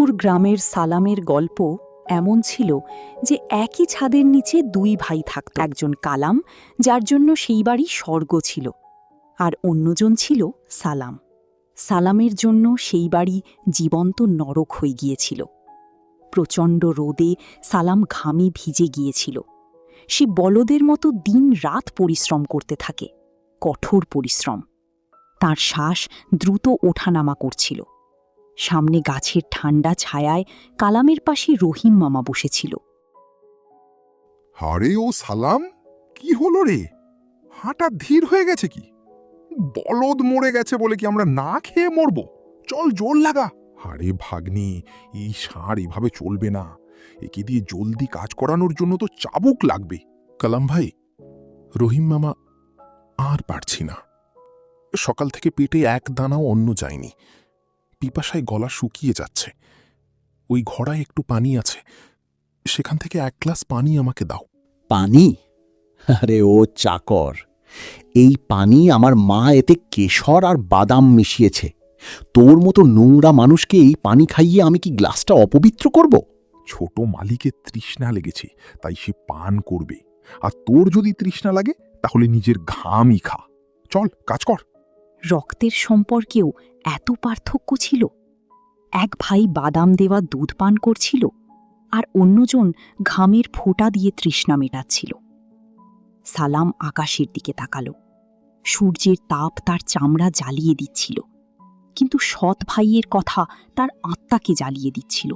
দূর গ্রামের সালামের গল্প এমন ছিল যে একই ছাদের নিচে দুই ভাই থাকত। একজন কালাম, যার জন্য সেই বাড়ি স্বর্গ ছিল, আর অন্যজন ছিল সালাম। সালামের জন্য সেই বাড়ি জীবন্ত নরক হয়ে গিয়েছিল। প্রচণ্ড রোদে সালাম ঘামে ভিজে গিয়েছিল। সে বলদের মতো দিন রাত পরিশ্রম করতে থাকে, কঠোর পরিশ্রম। তার শ্বাস দ্রুত ওঠানামা করছিল। সামনে গাছের ঠান্ডা ছায়ায় কালামের পাশে রহিম মামা বসেছিল। আরে ও সালাম, কি হলো রে? হাঁটা ধীর হয়ে গেছে কি? বলদ মরে গেছে বলে কি আমরা না খেয়ে মরবো? চল জোর লাগা। আরে ভাগ্নি, এই ষাঁড় এভাবে চলবে না। একে দিয়ে জলদি কাজ করানোর জন্য তো চাবুক লাগবে। কালাম ভাই, রহিম মামা, আর পারছি না। সকাল থেকে পেটে এক দানাও অন্ন যায়নি। পিপাসায় গলা শুকিয়ে যাচ্ছে। ওই ঘড়ায় একটু পানি আছে, সেখান থেকে এক গ্লাস পানি আমাকে দাও। পানি? আরে ও চাকর, এই পানি আমার মা এতে কেশর আর বাদাম মিশিয়েছে। তোর মতো নোংরা মানুষকে এই পানি খাইয়ে আমি কি গ্লাসটা অপবিত্র করব? ছোট মালিকের তৃষ্ণা লেগেছে, তাই সে পান করবে। আর তোর যদি তৃষ্ণা লাগে তাহলে নিজের ঘামই খা। চল কাজ কর। রক্তের সম্পর্কেও এত পার্থক্য ছিল। এক ভাই বাদাম দেওয়া দুধ পান করছিল, আর অন্যজন ঘামের ফোঁটা দিয়ে তৃষ্ণা মেটাচ্ছিল। সালাম আকাশের দিকে তাকালো। সূর্যের তাপ তার চামড়া জ্বালিয়ে দিচ্ছিল, কিন্তু সৎ ভাইয়ের কথা তার আত্মাকে জ্বালিয়ে দিচ্ছিল।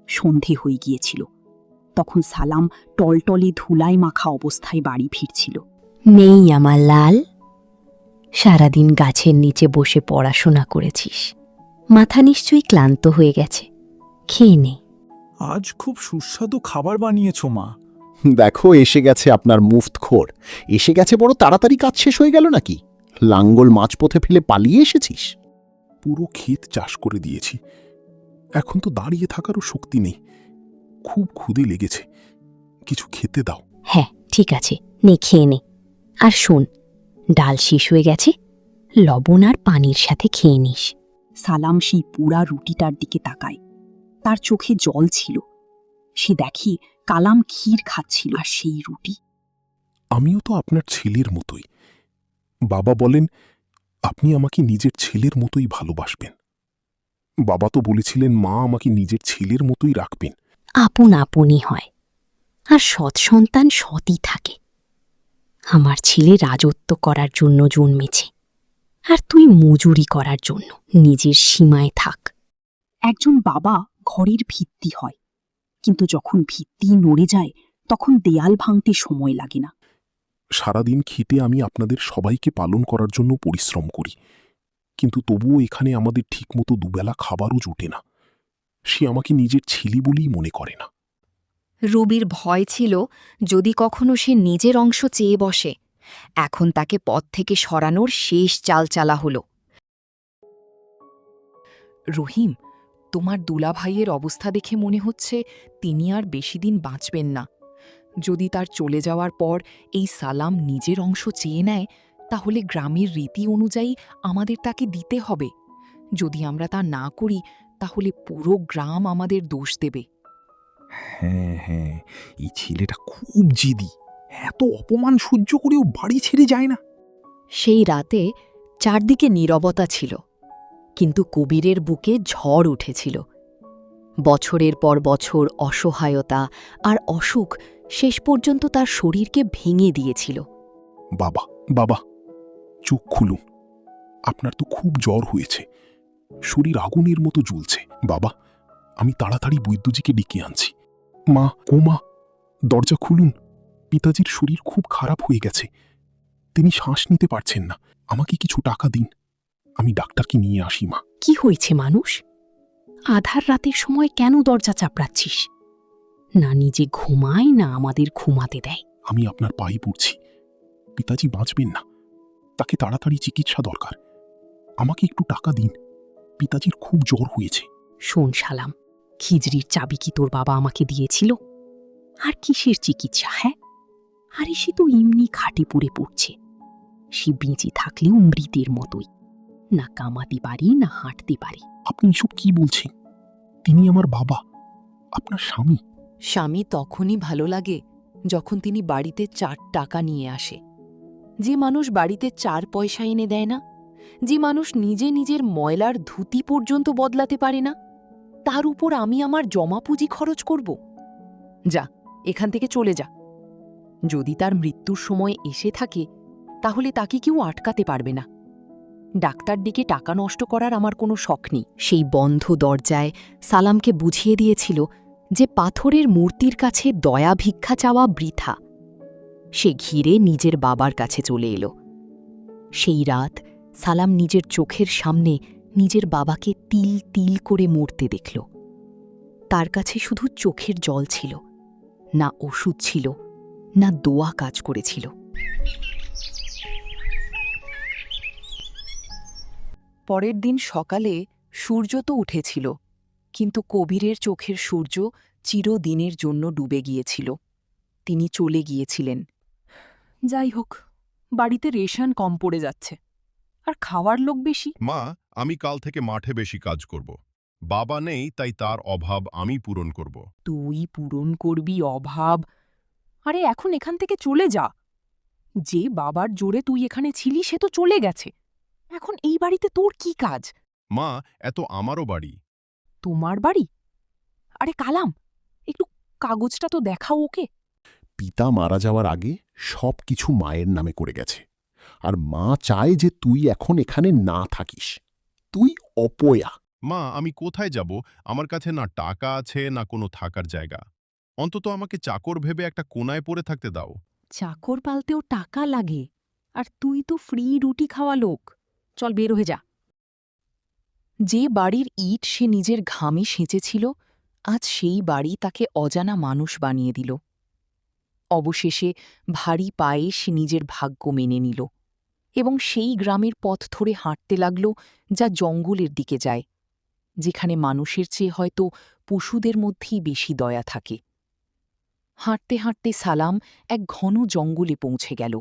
সন্ধে হয়ে গিয়েছিল। তখন সালাম টলটলে ধুলায় মাখা অবস্থায় বাড়ি ফিরছিল। নেই আমার লাল, সারাদিন গাছের নিচে বসে পড়াশোনা করেছিস, মাথা নিশ্চয়ই ক্লান্ত হয়ে গেছে, খেয়ে নে। আজ খুব সুস্বাদু খাবার বানিয়েছ মা। দেখো, এসে গেছে আপনার মুফতখোর। এসে গেছে বড় তাড়াতাড়ি। কাজ শেষ হয়ে গেল নাকি? লাঙ্গল মাঝপথে ফেলে পালিয়ে এসেছিস? পুরো ক্ষেত চাষ করে দিয়েছি, এখন তো দাঁড়িয়ে থাকারও শক্তি নেই। খুব ক্ষুধে লেগেছে, কিছু খেতে দাও। হ্যাঁ ঠিক আছে, নে খেয়ে নে। আর শোন, ডাল শেষ হয়ে গেছে, লবণ আর পানির সাথে খেয়ে নিস। সালাম সেই পুরা রুটিটার দিকে তাকায়। তার চোখে জল ছিল। সে দেখে কালাম ক্ষীর খাচ্ছিল, আর সেই রুটি। আমিও তো আপনার ছেলের মতোই। বাবা বলেন আপনি আমাকে নিজের ছেলের মতোই ভালোবাসবেন। বাবা তো বলেছিলেন মা আমাকে নিজের ছেলের মতোই রাখবেন। আপন আপনই হয়, আর সৎ সন্তান সৎই থাকে। আমার ছেলে রাজত্ব করার জন্য জন্মেছে, আর তুই মজুরি করার জন্য। নিজের সীমায় থাক। একজন বাবা ঘরের ভিত্তি হয়, কিন্তু যখন ভিত্তি নড়ে যায় তখন দেয়াল ভাঙতে সময় লাগে না। সারাদিন খেতে আমি আপনাদের সবাইকে পালন করার জন্য পরিশ্রম করি, কিন্তু তবুও এখানে আমাদের ঠিকমতো দুবেলা খাবারও জোটে না। সে আমাকে নিজের ছেলে বলেই মনে করে না। রুবির ভয় ছিল যদি কখনো সে নিজের অংশ চেয়ে বসে। এখন তাকে পথ থেকে সরানোর শেষ চালচালা হল। রহিম, তোমার দুলাভাইয়ের অবস্থা দেখে মনে হচ্ছে তিনি আর বেশি দিন বাঁচবেন না। যদি তার চলে যাওয়ার পর এই সালাম নিজের অংশ চেয়ে নেয়, তাহলে গ্রামের রীতি অনুযায়ী আমাদের তাকে দিতে হবে। যদি আমরা তা না করি, তাহলে পুরো গ্রাম আমাদের দোষ দেবে। হ্যাঁ হ্যাঁ, এই ছেলেটা খুব জিদি। এত অপমান সহ্য করেও বাড়ি ছেড়ে যায় না। সেই রাতে চারদিকে নীরবতা ছিল, কিন্তু কবিরের বুকে ঝড় উঠেছিল। বছরের পর বছর অসহায়তা আর অসুখ শেষ পর্যন্ত তার শরীরকে ভেঙে দিয়েছিল। বাবা, বাবা, চোখ খুলুন। আপনার তো খুব জ্বর হয়েছে, শরীর আগুনের মতো জ্বলছে। বাবা, আমি তাড়াতাড়ি বৈদ্যজিকে ডেকে আনছি। মা, ও মা, দরজা খুলুন। পিতাজির শরীর খুব খারাপ হয়ে গেছে, তিনি শ্বাস নিতে পারছেন না। আমাকে কিছু টাকা দিন, আমি ডাক্তারকে নিয়ে আসি। মা, কি হয়েছে মানুষ? আধার রাতের সময় কেন দরজা চাপড়াচ্ছিস? না নিজে ঘুমায়, না আমাদের ঘুমাতে দেয়। আমি আপনার পায়ে পড়ছি। পিতাজি বাঁচবেন না, তাকে তাড়াতাড়ি চিকিৎসা দরকার। আমাকে একটু টাকা দিন, পিতাজির খুব জ্বর হয়েছে। শোন সালাম, খিজড়ির চাবি কি তোর বাবা আমাকে দিয়েছিল? আর কিসের চিকিৎসা? হ্যাঁ, আরে সে তো এমনি খাটে পড়ে পড়ছে। সে বেঁচে থাকলেও মৃতের মতোই, না কামাতে পারি না হাঁটতে পারি। আপনি এসব কি বলছেন? তিনি আমার বাবা, আপনার স্বামী। স্বামী তখনই ভালো লাগে যখন তিনি বাড়িতে 4 টাকা নিয়ে আসে। যে মানুষ বাড়িতে 4 পয়সা এনে দেয় না, যে মানুষ নিজে নিজের ময়লার ধুতি পর্যন্ত বদলাতে পারে না, তার উপর আমি আমার জমা পুঁজি খরচ করব? যা, এখান থেকে চলে যা। যদি তার মৃত্যুর সময় এসে থাকে তাহলে তাকে কেউ আটকাতে পারবে না। ডাক্তার ডেকে টাকা নষ্ট করার আমার কোনো শখ নেই। সেই বন্ধ দরজায় সালামকে বুঝিয়ে দিয়েছিল যে পাথরের মূর্তির কাছে দয়া ভিক্ষা চাওয়া বৃথা। সে ঘিরে নিজের বাবার কাছে চলে এলো। সেই রাত সালাম নিজের চোখের সামনে নিজের বাবাকে তিল তিল করে মরতে দেখল। তার কাছে শুধু চোখের জল ছিল, না ওষুধ ছিল, না দোয়া কাজ করেছিল। পরের দিন সকালে সূর্য তো উঠেছিল, কিন্তু কবিরের চোখের সূর্য চিরদিনের জন্য ডুবে গিয়েছিল। তিনি চলে গিয়েছিলেন। যাই হোক, বাড়িতে রেশন কম পড়ে যাচ্ছে, আর খাওয়ার লোক বেশি। মা, আমি কাল থেকে মাঠে বেশি কাজ করব। বাবা নেই, তাই তার অভাব আমি পূরণ করব। তুই পূরণ করবি অভাব? আরে এখন এখান থেকে চলে যা। যে বাবার জোরে তুই এখানে ছিলি সে তো চলে গেছে। এখন এই বাড়িতে তোর কি কাজ? মা, এত আমারও বাড়ি। তোমার বাড়ি? আরে কালাম, একটু কাগজটা তো দেখাও ওকে। পিতা মারা যাওয়ার আগে সব কিছু মায়ের নামে করে গেছে, আর মা চায় যে তুই এখন এখানে না থাকিস। তুই অপয়া। মা, আমি কোথায় যাব? আমার কাছে না টাকা আছে, না কোনো থাকার জায়গা। অন্তত আমাকে চাকর ভেবে একটা কোনায় পড়ে থাকতে দাও। চাকর পালতেও টাকা লাগে, আর তুই তো ফ্রি রুটি খাওয়া লোক। চল বের হয়ে যা। যে বাড়ির ইট সে নিজের ঘামে সেঁচেছিল, আজ সেই বাড়ি তাকে অজানা মানুষ বানিয়ে দিল। অবশেষে ভারী পায়ে সে নিজের ভাগ্য মেনে নিল এবং সেই গ্রামের পথ ধরে হাঁটতে লাগল যা জঙ্গলের দিকে যায়, যেখানে মানুষের চেয়ে হয়তো পশুদের মধ্যেই বেশি দয়া থাকে। হাঁটতে হাঁটতে সালাম এক ঘন জঙ্গলে পৌঁছে গেল।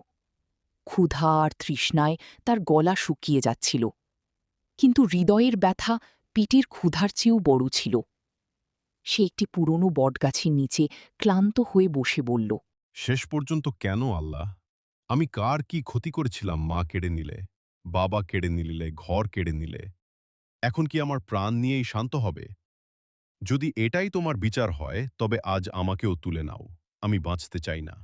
ক্ষুধা আর তৃষ্ণায় তার গলা শুকিয়ে যাচ্ছিল, কিন্তু হৃদয়ের ব্যথা পেটের ক্ষুধার চেয়েও বড় ছিল। সে একটি পুরনো বটগাছের নিচে ক্লান্ত হয়ে বসে বলল, শেষ পর্যন্ত কেন আল্লাহ? আমি কার কি ক্ষতি করেছিলাম? মা কেড়ে নিলে, বাবা কেড়ে নিলে, ঘর কেড়ে নিলে। এখন কি আমার প্রাণ নিয়েই শান্ত হবে? যদি এটাই তোমার বিচার হয়, তবে আজ আমাকেও তুলে নাও। আমি বাঁচতে চাই না।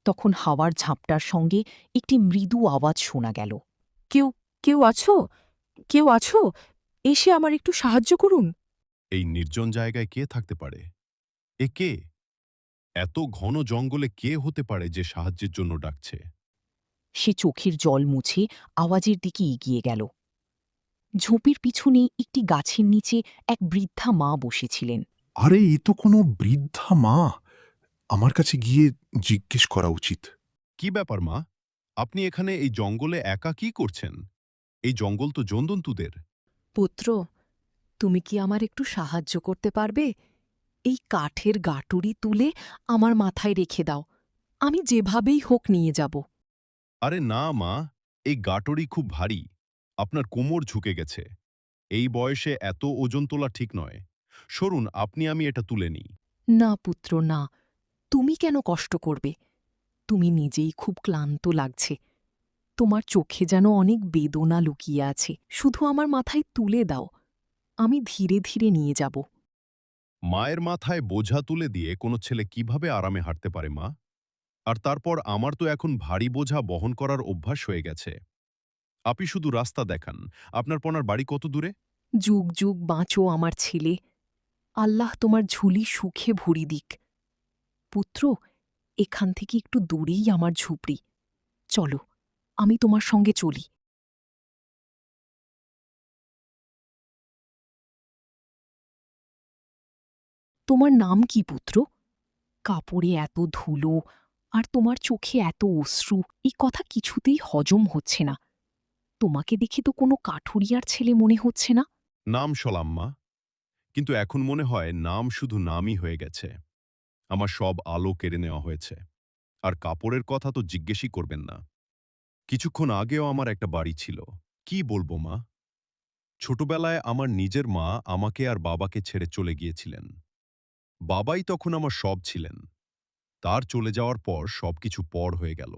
তখন হাওয়ার ঝাপটার সঙ্গে একটি মৃদু আওয়াজ শোনা গেল। কেউ কেউ আছো? কেউ আছো? এসে আমার একটু সাহায্য করুন। এই নির্জন জায়গায় কে থাকতে পারে? এ কে? এত ঘন জঙ্গলে কে হতে পারে যে সাহায্যের জন্য ডাকছে? সে চোখের জল মুছে আওয়াজের দিকে এগিয়ে গেল। ঝোপের পিছনে একটি গাছের নিচে এক বৃদ্ধা মা বসেছিলেন। আরে, এ তো কোনো বৃদ্ধা মা। আমার কাছে গিয়ে জিজ্ঞেস করা উচিত। কি ব্যাপার মা? আপনি এখানে এই জঙ্গলে একা কি করছেন? এই জঙ্গল তো জন্দন্তুদের। পুত্র, তুমি কি আমার একটু সাহায্য করতে পারবে? এই কাঠের গাটুরি তুলে আমার মাথায় রেখে দাও, আমি যেভাবেই হোক নিয়ে যাব। আরে না মা, এই গাটরি খুব ভারী। আপনার কোমর ঝুঁকে গেছে। এই বয়সে এত ওজন তোলা ঠিক নয়। সরুন, আমি এটা তুলে নিই। না পুত্র, না। তুমি কেন কষ্ট করবে? তুমি নিজেই খুব ক্লান্ত লাগছে। তোমার চোখে যেন অনেক বেদনা লুকিয়ে আছে। শুধু আমার মাথায় তুলে দাও, আমি ধীরে ধীরে নিয়ে যাব। মায়ের মাথায় বোঝা তুলে দিয়ে কোনো ছেলে কিভাবে আরামে হাঁটতে পারে মা? আর তারপর আমার তো এখন ভারী বোঝা বহন করার অভ্যাস হয়ে গেছে। আপনি শুধু রাস্তা দেখান। আপনার পনার বাড়ি কত দূরে? যুগ যুগ বাঁচো আমার ছেলে। আল্লাহ তোমার ঝুলি সুখে ভরি দিক। পুত্র, এখান থেকে একটু দূরেই আমার ঝুপড়ি। চলো, আমি তোমার সঙ্গে চলি। তোমার নাম কি পুত্র? কাপড়ে এত ধুলো আর তোমার চোখে এত অশ্রু, এই কথা কিছুতেই হজম হচ্ছে না। তোমাকে দেখে তো কোনো কাঠুরিয়ার ছেলে মনে হচ্ছে না। নাম সলাম্মা। কিন্তু এখন মনে হয় নাম শুধু নামই হয়ে গেছে। আমার সব আলো কেড়ে নেওয়া হয়েছে। আর কাপড়ের কথা তো জিজ্ঞেসই করবেন না। কিছুক্ষণ আগেও আমার একটা বাড়ি ছিল। কি বলবো মা? ছোটবেলায় আমার নিজের মা আমাকে আর বাবাকে ছেড়ে চলে গিয়েছিলেন। বাবাই তখন আমার সব ছিলেন। তার চলে যাওয়ার পর সবকিছু পর হয়ে গেল।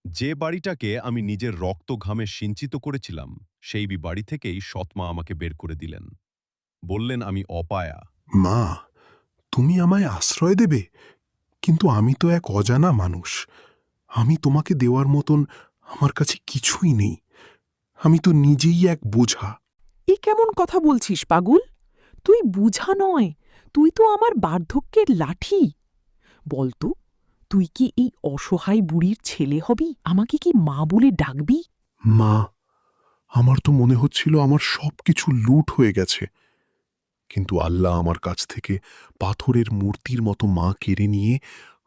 যে বাড়িটাকে আমি নিজের রক্ত ঘামে সিঞ্চিত করেছিলাম, সেই বাড়ি থেকেই সৎমা আমাকে বের করে দিলেন। বললেন আমি অপায়া। মা, তুমি আমায় আশ্রয় দেবে, কিন্তু আমি তো এক অজানা মানুষ। আমি তোমাকে দেওয়ার মতন আমার কাছে কিছুই নেই। আমি তো নিজেই এক বোঝা। এ কেমন কথা বলছিস পাগল? তুই বুঝা নয়, তুই তো আমার বার্ধক্যের লাঠি। বলতো, তুই কি এই অসহায় বুড়ির ছেলে হবি? আমাকে কি মা বলে ডাকবি? মা, আমার তো মনে হচ্ছিল আমার সবকিছু লুট হয়ে গেছে, কিন্তু আল্লাহ আমার কাছ থেকে পাথরের মূর্তির মতো মা কেড়ে নিয়ে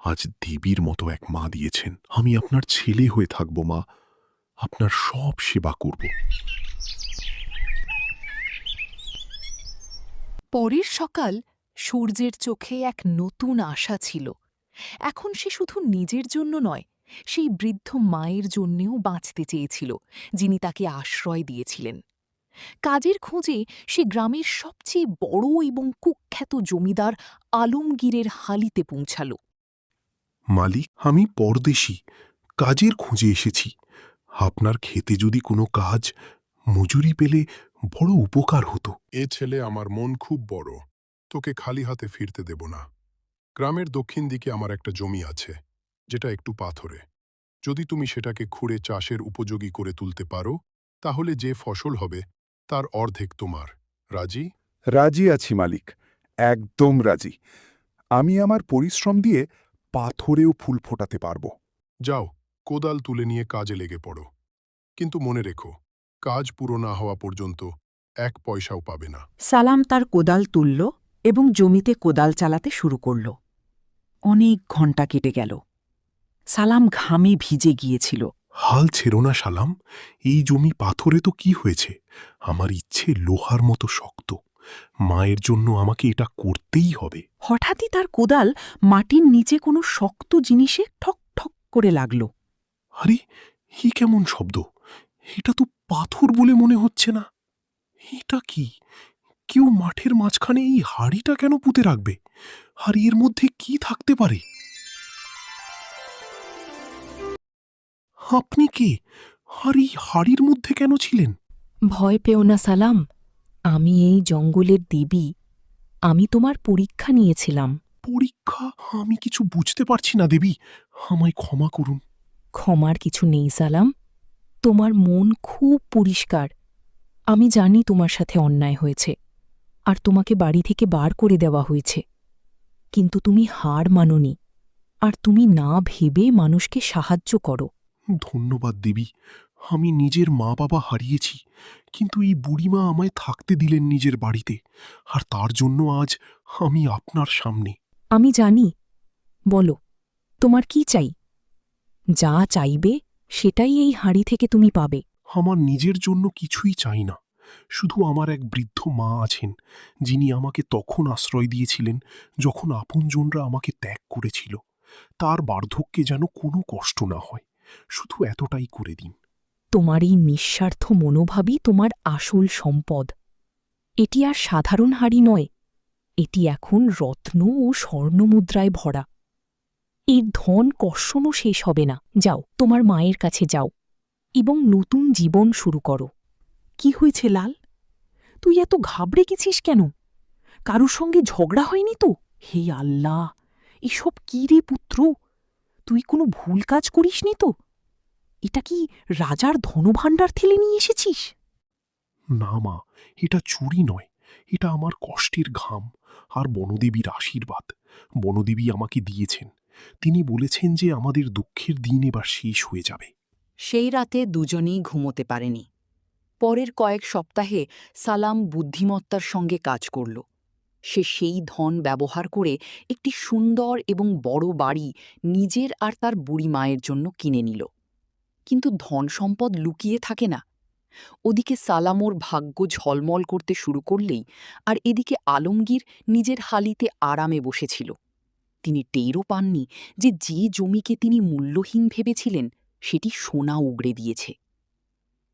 আজ দেবীর মতো এক মা দিয়েছেন। আমি আপনার ছেলে হয়ে থাকব মা, আপনার সব সেবা করব। পরের সকাল সূর্যের চোখে এক নতুন আশা ছিল। এখন সে শুধু নিজের জন্য নয়, সেই বৃদ্ধ মায়ের জন্যেও বাঁচতে চেয়েছিল, যিনি তাকে আশ্রয় দিয়েছিলেন। কাজের খোঁজে সে গ্রামের সবচেয়ে বড় এবং কুখ্যাত জমিদার আলমগীরের হালিতে পৌঁছাল। মালিক, আমি পরদেশী, কাজের খোঁজে এসেছি। আপনার খেতে যদি কোনো কাজ মজুরি পেলে বড় উপকার হতো। এ ছেলে, আমার মন খুব বড়, তোকে খালি হাতে ফিরতে দেব না। গ্রামের দক্ষিণ দিকে আমার একটা জমি আছে, যেটা একটু পাথরে। যদি তুমি সেটাকে খুঁড়ে চাষের উপযোগী করে তুলতে পারো, তাহলে যে ফসল হবে তার অর্ধেক তোমার। রাজি? রাজি আছি মালিক, একদম রাজি। আমি আমার পরিশ্রম দিয়ে পাথরেও ফুল ফোটাতে পারবো। যাও, কোদাল তুলে নিয়ে কাজে লেগে পড়ো। কিন্তু মনে রেখো, কাজ পুরো না হওয়া পর্যন্ত 1 পয়সাও পাবে না। সালাম তার কোদাল তুলল এবং জমিতে কোদাল চালাতে শুরু করল। অনেক ঘণ্টা কেটে গেল। সালাম ঘামে ভিজে গিয়েছিল। হাল ছেড়ো না সালাম, এই জমি পাথরে তো কি হয়েছে? আমার ইচ্ছে লোহার মতো শক্ত। মায়ের জন্য আমাকে এটা করতেই হবে। হঠাৎই তার কোদাল মাটির নিচে কোনো শক্ত জিনিসে ঠক ঠক করে লাগল। আরে, এ কেমন শব্দ? এটা তো পাথর বলে মনে হচ্ছে না। এটা কি? কেউ মাঠের মাঝখানে এই হাড়িটা কেন পুঁতে রাখবে? আর এর মধ্যে কি থাকতে পারে? আপনি কে? আর এই হাড়ির মধ্যে কেন ছিলেন? ভয় পেও না সালাম, আমি এই জঙ্গলের দেবী। আমি তোমার পরীক্ষা নিয়েছিলাম। পরীক্ষা? আমি কিছু বুঝতে পারছি না দেবী, আমায় ক্ষমা করুন। ক্ষমার কিছু নেই সালাম, তোমার মন খুব পরিষ্কার। আমি জানি তোমার সাথে অন্যায় হয়েছে, আর তোমাকে বাড়ি থেকে বার করে দেওয়া হয়েছে। কিন্তু তুমি হার মানোনি, আর তুমি না ভেবে মানুষকে সাহায্য করো। ধন্যবাদ দেবী, আমি নিজের মা বাবা হারিয়েছি, কিন্তু এই বুড়িমা আমায় থাকতে দিলেন নিজের বাড়িতে, আর তার জন্য আজ আমি আপনার সামনে। আমি জানি। বলো, তোমার কি চাই? যা চাইবে সেটাই এই হাঁড়ি থেকে তুমি পাবে। আমার নিজের জন্য কিছুই চাই না, শুধু আমার এক বৃদ্ধ মা আছেন, যিনি আমাকে তখন আশ্রয় দিয়েছিলেন যখন আপনজনরা আমাকে ত্যাগ করেছিল। তার বার্ধক্যে যেন কোনো কষ্ট না হয়, শুধু এতটাই করে দিন। তোমার এই নিঃস্বার্থ মনোভাবই তোমার আসল সম্পদ। এটি আর সাধারণ হাঁড়ি নয়, এটি এখন রত্ন ও স্বর্ণমুদ্রায় ভরা। এর ধন কর্ষণও শেষ হবে না। যাও, তোমার মায়ের কাছে যাও এবং নতুন জীবন শুরু করো। কি হয়েছে লাল? তুই এত ঘাবড়ে গেছিস কেন? কারুর সঙ্গে ঝগড়া হয়নি তো? হে আল্লাহ, এসব কি রে পুত্র? তুই কোনো ভুল কাজ করিসনি তো? এটা কি রাজার ধনভাণ্ডার ঠেলে নিয়ে এসেছিস? না মা, এটা চুরি নয়, এটা আমার কষ্টের ঘাম আর বনদেবীর আশীর্বাদ। বনদেবী আমাকে দিয়েছেন। তিনি বলেছেন যে আমাদের দুঃখের দিন এবার শেষ হয়ে যাবে। সেই রাতে দুজনেই ঘুমোতে পারেনি। পরের কয়েক সপ্তাহে সালাম বুদ্ধিমত্তার সঙ্গে কাজ করল। সে সেই ধন ব্যবহার করে একটি সুন্দর এবং বড় বাড়ি নিজের আর তার বুড়ি মায়ের জন্য কিনে নিল। কিন্তু ধন সম্পদ লুকিয়ে থাকে না। ওদিকে সালামোর ভাগ্য ঝলমল করতে শুরু করলেই, আর এদিকে আলমগীর নিজের হালিতে আরামে বসেছিল। তিনি টেরও পাননি যে যে জমিকে তিনি মূল্যহীন ভেবেছিলেন সেটি সোনা উগড়ে দিয়েছে।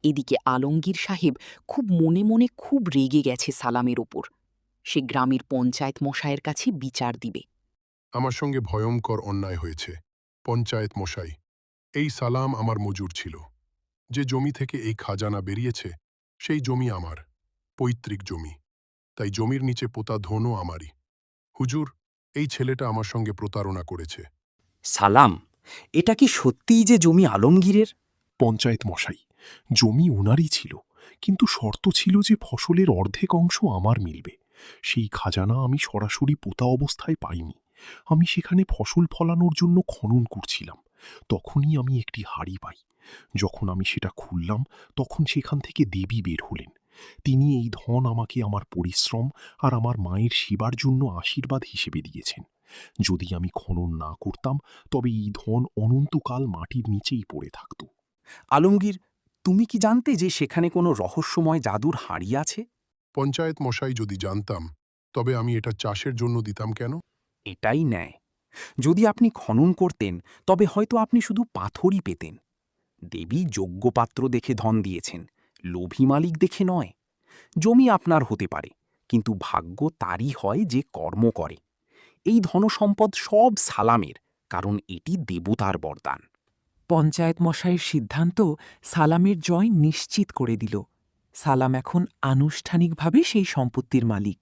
এদিকে আলমগীর সাহেব খুব মনে মনে খুব রেগে গেছে সালামের ওপর। সে গ্রামের পঞ্চায়েত মশাইয়ের কাছে বিচার দিবে। আমার সঙ্গে ভয়ঙ্কর অন্যায় হয়েছে। পঞ্চায়েত মশাই, এই সালাম আমার মজুর ছিল। যে জমি থেকে এই খাজানা বেরিয়েছে সেই জমি আমার, পৈতৃক জমি। তাই জমির নিচে পোতা ধনও আমারই। হুজুর, এই ছেলেটা আমার সঙ্গে প্রতারণা করেছে। সালাম, এটা কি সত্যিই যে জমি আলমগীরের? পঞ্চায়েত মশাই, জমি ওনারই ছিল, কিন্তু শর্ত ছিল যে ফসলের অর্ধেক অংশ আমার মিলবে। সেই খাজানা আমি সরাসরি পোতা অবস্থায় পাইনি। আমি সেখানে ফসল ফলানোর জন্য খনন করছিলাম। তখনই আমি একটি হাড়ি পাই। যখন আমি সেটা খুললাম, তখন সেখান থেকে দেবী বের হলেন। তিনি এই ধন আমাকে আমার পরিশ্রম আর আমার মায়ের সেবার জন্য আশীর্বাদ হিসেবে দিয়েছেন। যদি আমি খনন না করতাম, তবে এই ধন অনন্তকাল মাটির নিচেই পড়ে থাকত। আলমগীর, তুমি কি জানতে যে সেখানে কোনো রহস্যময় জাদুর হাঁড়ি আছে? পঞ্চায়েত মশাই, যদি জানতাম তবে আমি এটা চাষের জন্য দিতাম কেন? এটাই ন্যায়। যদি আপনি খনন করতেন, তবে হয়তো আপনি শুধু পাথরই পেতেন। দেবী যোগ্য পাত্র দেখে ধন দিয়েছেন, লোভী মালিক দেখে নয়। জমি আপনার হতে পারে, কিন্তু ভাগ্য তারই হয় যে কর্ম করে। এই ধনসম্পদ সব সালামের, কারণ এটি দেবতার বরদান। পঞ্চায়েত মশাইয়ের সিদ্ধান্ত সালামের জয় নিশ্চিত করে দিল। সালাম এখন আনুষ্ঠানিকভাবে সেই সম্পত্তির মালিক।